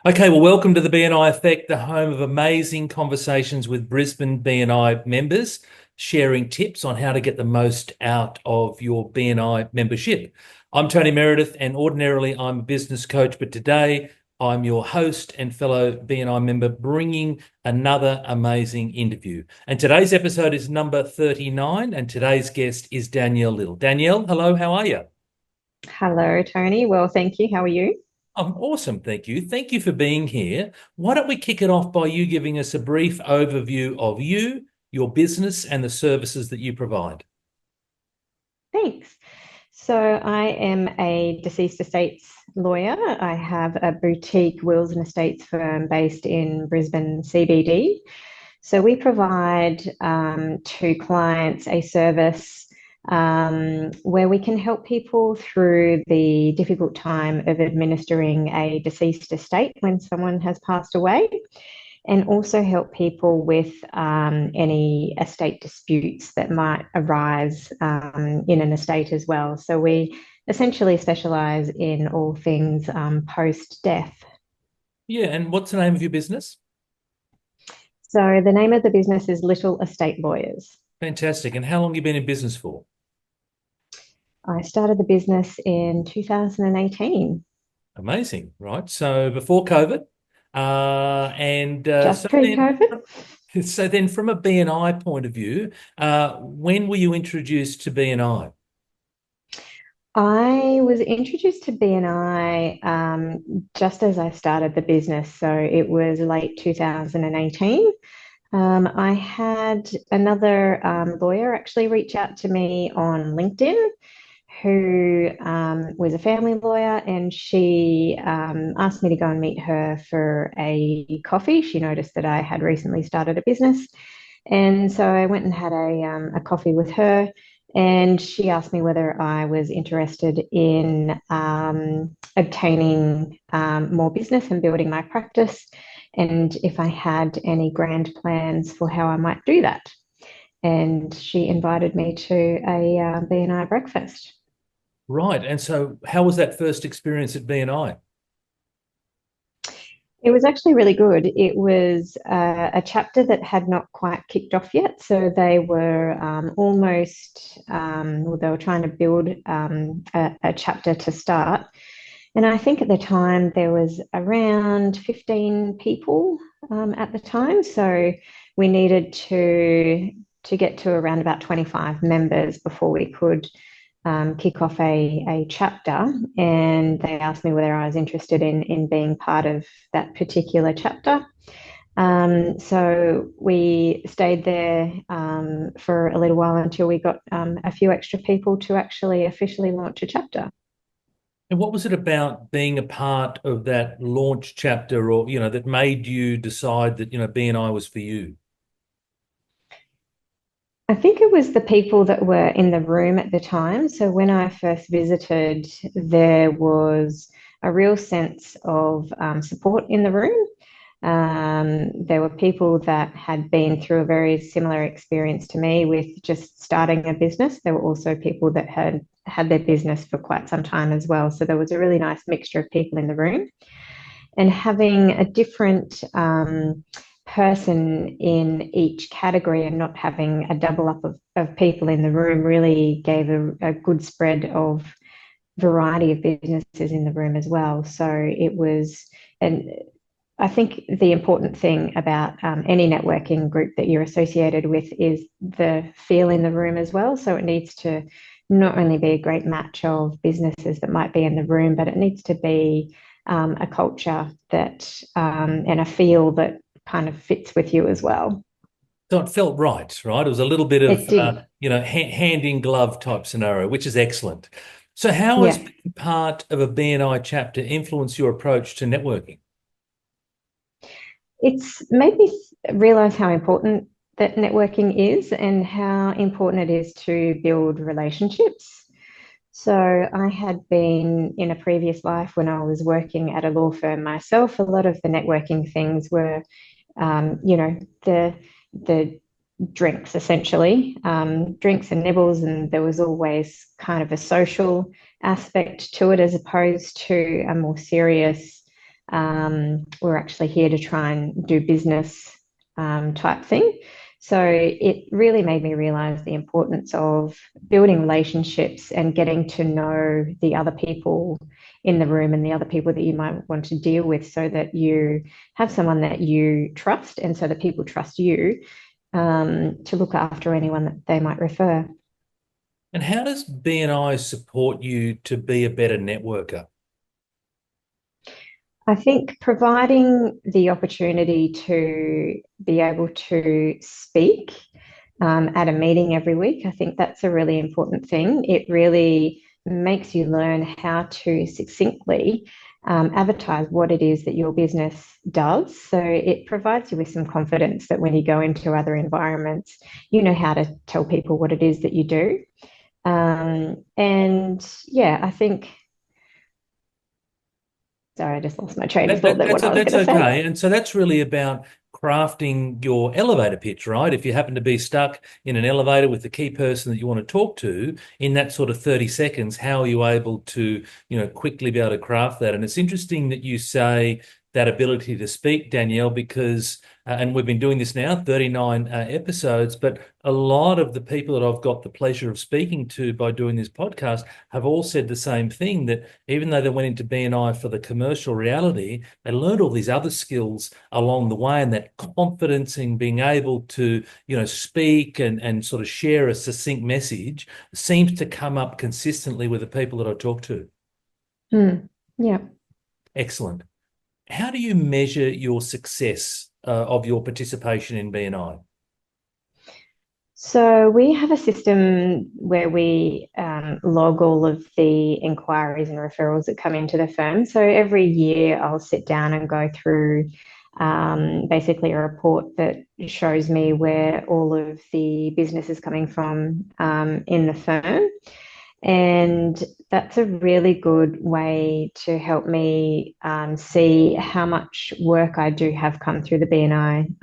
Okay, well, welcome to the BNI Effect, the home of amazing conversations with Brisbane BNI members, sharing tips on how to get the most out of your BNI membership. I'm Tony Meredith, and ordinarily I'm a business coach, but today I'm your host and fellow BNI member, bringing another amazing interview. And today's episode is number 39, and today's guest is Danielle Little. Danielle, hello, how are you? Hello, Tony. Well, thank you. How are you? I'm awesome, thank you. Thank you for being here. Why don't we kick it off by you giving us a brief overview of you, your business, and the services that you provide? Thanks. So, I am a deceased estates lawyer. I have a boutique wills and estates firm based in Brisbane CBD. So, we provide to clients a service where we can help people through the difficult time of administering a deceased estate when someone has passed away, and also help people with any estate disputes that might arise in an estate as well. So we essentially specialise in all things post-death. Yeah, and what's the name of your business? So the name of the business is Little Estate Lawyers. Fantastic. And how long have you been in business for? I started the business in 2018, Amazing, right? So before COVID, and just pre-COVID. so then from a BNI point of view, when were you introduced to BNI? I was introduced to BNI just as I started the business. So it was late 2018. I had another lawyer actually reach out to me on LinkedIn who was a family lawyer, and she asked me to go and meet her for a coffee. She noticed that I had recently started a business. And so I went and had a coffee with her, and she asked me whether I was interested in obtaining more business and building my practice, and if I had any grand plans for how I might do that. And she invited me to a BNI breakfast. Right. And so how was that first experience at BNI? It was actually really good. It was a chapter that had not quite kicked off yet. So they were almost, well, they were trying to build a chapter to start. And I think at the time there was around 15 people at the time. So we needed to get to around about 25 members before we could kick off a chapter. And they asked me whether I was interested in being part of that particular chapter. So we stayed there for a little while until we got a few extra people to actually officially launch a chapter. And what was it about being a part of that launch chapter or, that made you decide that, BNI was for you? I think it was the people that were in the room at the time. So when I first visited, there was a real sense of support in the room. There were people that had been through a very similar experience to me with just starting a business. There were also people that had had their business for quite some time as well. So there was a really nice mixture of people in the room. And having a different person in each category and not having a double up of people in the room really gave a good spread of variety of businesses in the room as well. So it was, and I think the important thing about any networking group that you're associated with is the feel in the room as well. So it needs to not only be a great match of businesses that might be in the room, but it needs to be a culture that and a feel that kind of fits with you as well. So it felt right? It was a little bit It of, did. hand in glove type scenario, which is excellent. So how has Yeah. being part of a BNI chapter influenced your approach to networking? It's made me realize how important that networking is and how important it is to build relationships. So I had been in a previous life when I was working at a law firm myself. A lot of the networking things were, the drinks essentially, drinks and nibbles, and there was always kind of a social aspect to it as opposed to a more serious We're actually here to try and do business type thing. So it really made me realize the importance of building relationships and getting to know the other people in the room and the other people that you might want to deal with, so that you have someone that you trust and so that people trust you to look after anyone that they might refer. And how does BNI support you to be a better networker? I think providing the opportunity to be able to speak at a meeting every week, I think that's a really important thing. It really makes you learn how to succinctly advertise what it is that your business does. So it provides you with some confidence that when you go into other environments, you know how to tell people what it is that you do. And yeah, I think, sorry, I just lost my train of thought there, what I was That's going to say. okay. And so that's really about crafting your elevator pitch, right? If you happen to be stuck in an elevator with the key person that you want to talk to in that sort of 30 seconds, how are you able to, quickly be able to craft that? And it's interesting that you say that ability to speak, Danielle, because, and we've been doing this now, 39 episodes, but a lot of the people that I've got the pleasure of speaking to by doing this podcast have all said the same thing, that even though they went into BNI for the commercial reality, they learned all these other skills along the way, and that confidence in being able to, speak and sort of share a succinct message seems to come up consistently with the people that I talk to. Yeah. Excellent. How do you measure your success of your participation in BNI? So we have a system where we log all of the inquiries and referrals that come into the firm. So every year I'll sit down and go through basically a report that shows me where all of the business is coming from in the firm. And that's a really good way to help me see how much work I do have come through the BNI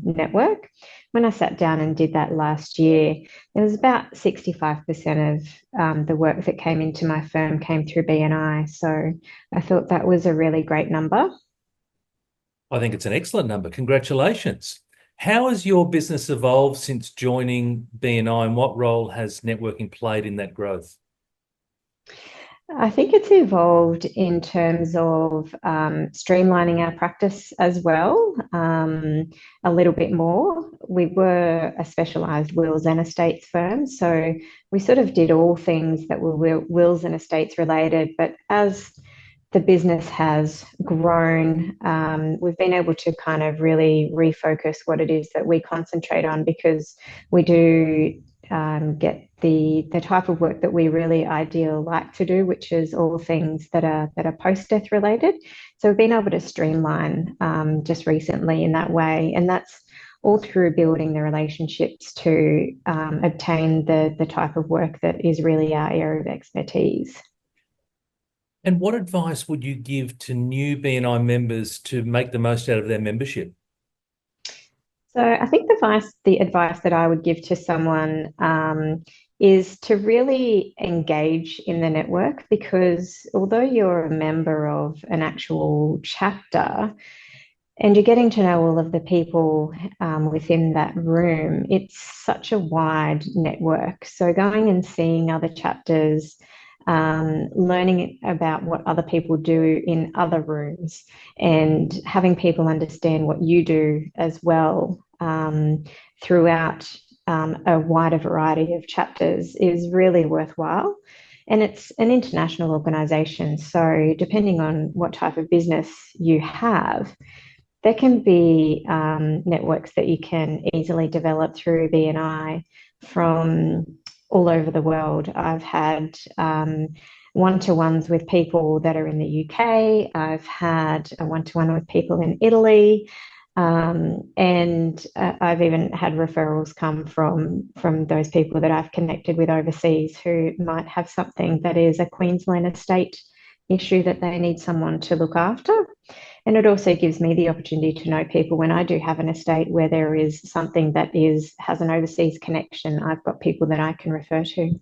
network. When I sat down and did that last year, it was about 65% of the work that came into my firm came through BNI. So I thought that was a really great number. I think it's an excellent number. Congratulations. How has your business evolved since joining BNI, and what role has networking played in that growth? I think it's evolved in terms of streamlining our practice as well, a little bit more. We were a specialised wills and estates firm, so we sort of did all things that were wills and estates related. But as the business has grown, we've been able to kind of really refocus what it is that we concentrate on, because we do get the type of work that we really ideal like to do, which is all things that are post death related. So we've been able to streamline just recently in that way, and that's all through building the relationships to obtain the type of work that is really our area of expertise. And what advice would you give to new BNI members to make the most out of their membership? So I think the advice that I would give to someone is to really engage in the network, because although you're a member of an actual chapter and you're getting to know all of the people within that room, it's such a wide network. So going and seeing other chapters, learning about what other people do in other rooms, and having people understand what you do as well throughout a wider variety of chapters is really worthwhile. And it's an international organisation, so depending on what type of business you have, there can be networks that you can easily develop through BNI from all over the world. I've had one-to-ones with people that are in the UK. I've had a one-to-one with people in Italy. And I've even had referrals come from those people that I've connected with overseas, who might have something that is a Queensland estate issue that they need someone to look after. And it also gives me the opportunity to know people when I do have an estate where there is something that has an overseas connection. I've got people that I can refer to.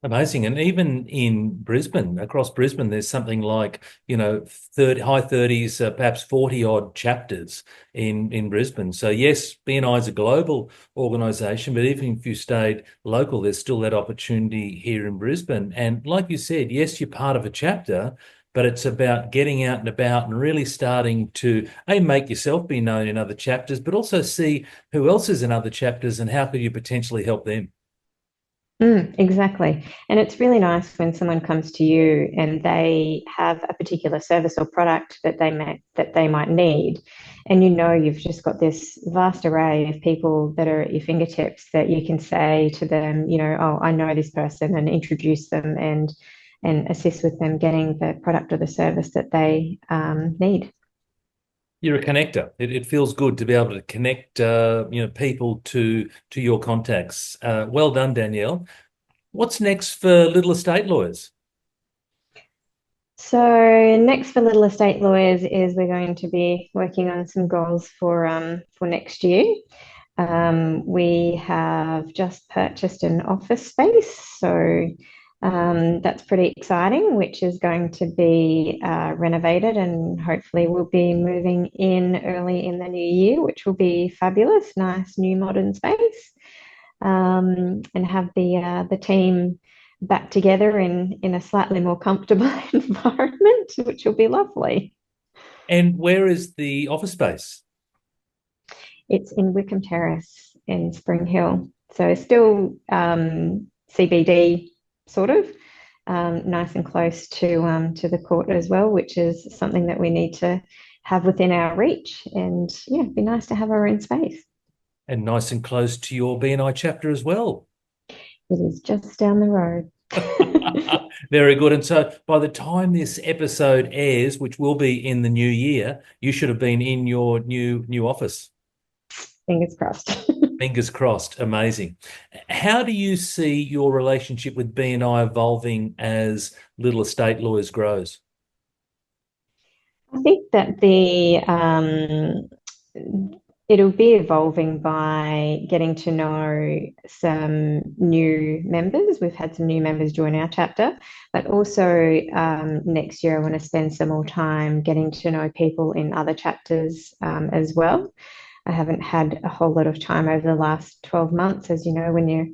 Amazing. And even in Brisbane, across Brisbane, there's something like, 30, high 30s, perhaps 40 odd chapters in Brisbane. So yes, BNI is a global organisation, but even if you stayed local, there's still that opportunity here in Brisbane. And like you said, yes, you're part of a chapter, but it's about getting out and about and really starting to, make yourself be known in other chapters, but also see who else is in other chapters and how could you potentially help them. Exactly. And it's really nice when someone comes to you and they have a particular service or product that they might need. And you know you've just got this vast array of people that are at your fingertips that you can say to them, oh, I know this person, and introduce them and assist with them getting the product or the service that they need. You're a connector. It feels good to be able to connect, people to your contacts. Well done, Danielle. What's next for little estate lawyers? So next for Little Estate Lawyers is we're going to be working on some goals for next year. We have just purchased an office space, so that's pretty exciting, which is going to be renovated, and hopefully we'll be moving in early in the new year, which will be fabulous, nice new modern space, and have the team back together in a slightly more comfortable environment, which will be lovely. And where is the office space? It's in Wickham Terrace in Spring Hill. So still CBD sort of, nice and close to the court as well, which is something that we need to have within our reach. And yeah, it'd be nice to have our own space. And nice and close to your BNI chapter as well. It is just down the road. Very good. And so by the time this episode airs, which will be in the new year, you should have been in your new office. Fingers crossed. Fingers crossed. Amazing. How do you see your relationship with BNI evolving as Little Estate Lawyers grows? I think that the it'll be evolving by getting to know some new members. We've had some new members join our chapter, but also next year I want to spend some more time getting to know people in other chapters as well. I haven't had a whole lot of time over the last 12 months. As you know, when you're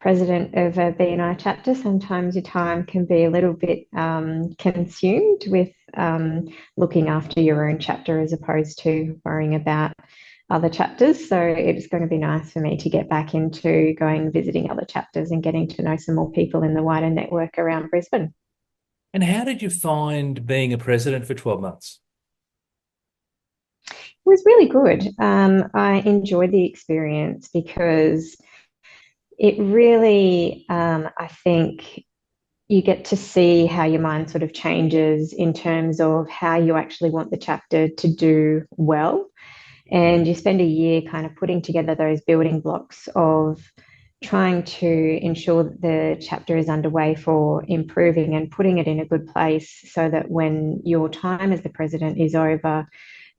president of a BNI chapter, sometimes your time can be a little bit consumed with looking after your own chapter as opposed to worrying about other chapters. So it's going to be nice for me to get back into going visiting other chapters and getting to know some more people in the wider network around Brisbane. And how did you find being a president for 12 months? It was really good. I enjoyed the experience because it really, I think, you get to see how your mind sort of changes in terms of how you actually want the chapter to do well. And you spend a year kind of putting together those building blocks of trying to ensure that the chapter is underway for improving and putting it in a good place so that when your time as the president is over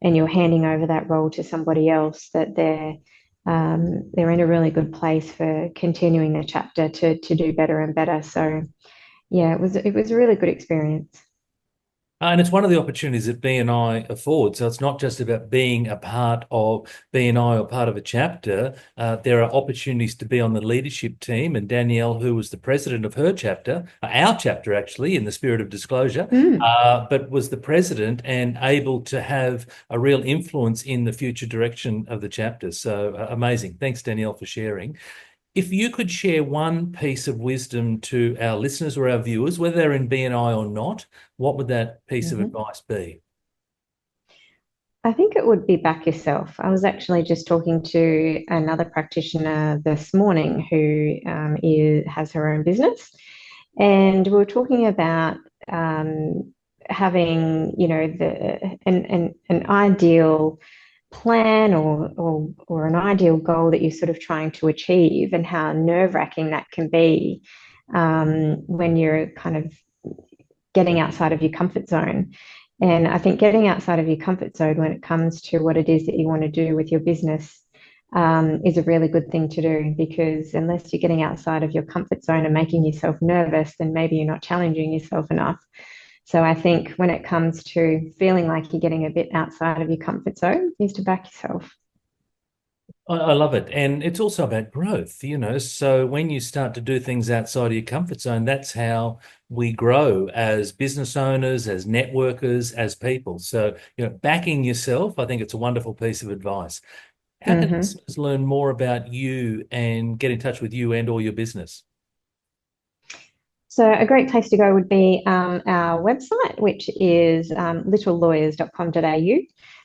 and you're handing over that role to somebody else, that they're in a really good place for continuing the chapter to do better and better. So yeah, it was a really good experience. And it's one of the opportunities that BNI affords. So it's not just about being a part of BNI or part of a chapter. There are opportunities to be on the leadership team. And Danielle, who was the president of her chapter, our chapter actually, in the spirit of disclosure, Mm. but was the president and able to have a real influence in the future direction of the chapter. So amazing. Thanks, Danielle, for sharing. If you could share one piece of wisdom to our listeners or our viewers, whether they're in BNI or not, what would that piece of Mhm. advice be? I think it would be back yourself. I was actually just talking to another practitioner this morning who has her own business, and we were talking about having, an ideal plan or an ideal goal that you're sort of trying to achieve, and how nerve-wracking that can be when you're kind of getting outside of your comfort zone. And I think getting outside of your comfort zone when it comes to what it is that you want to do with your business is a really good thing to do, because unless you're getting outside of your comfort zone and making yourself nervous, then maybe you're not challenging yourself enough. So I think when it comes to feeling like you're getting a bit outside of your comfort zone, is to back yourself. I love it. And it's also about growth, So when you start to do things outside of your comfort zone, that's how we grow as business owners, as networkers, as people. So, backing yourself, I think it's a wonderful piece of advice. How can Mm-hmm. listeners learn more about you and get in touch with you and or your business? So a great place to go would be our website, which is littlelawyers.com.au.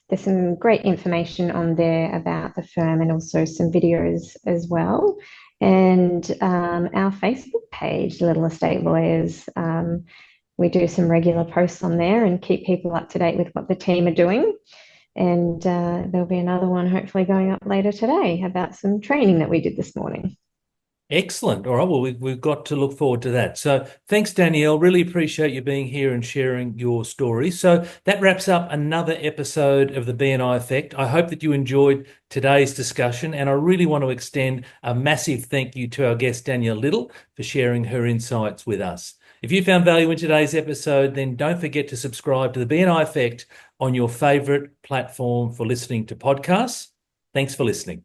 There's some great information on there about the firm and also some videos as well. And our Facebook page, Little Estate Lawyers, we do some regular posts on there and keep people up to date with what the team are doing. And there'll be another one hopefully going up later today about some training that we did this morning. Excellent. All right. Well, we've got to look forward to that. So thanks, Danielle. Really appreciate you being here and sharing your story. So that wraps up another episode of the BNI Effect. I hope that you enjoyed today's discussion, and I really want to extend a massive thank you to our guest, Danielle Little, for sharing her insights with us. If you found value in today's episode, then don't forget to subscribe to the BNI Effect on your favorite platform for listening to podcasts. Thanks for listening.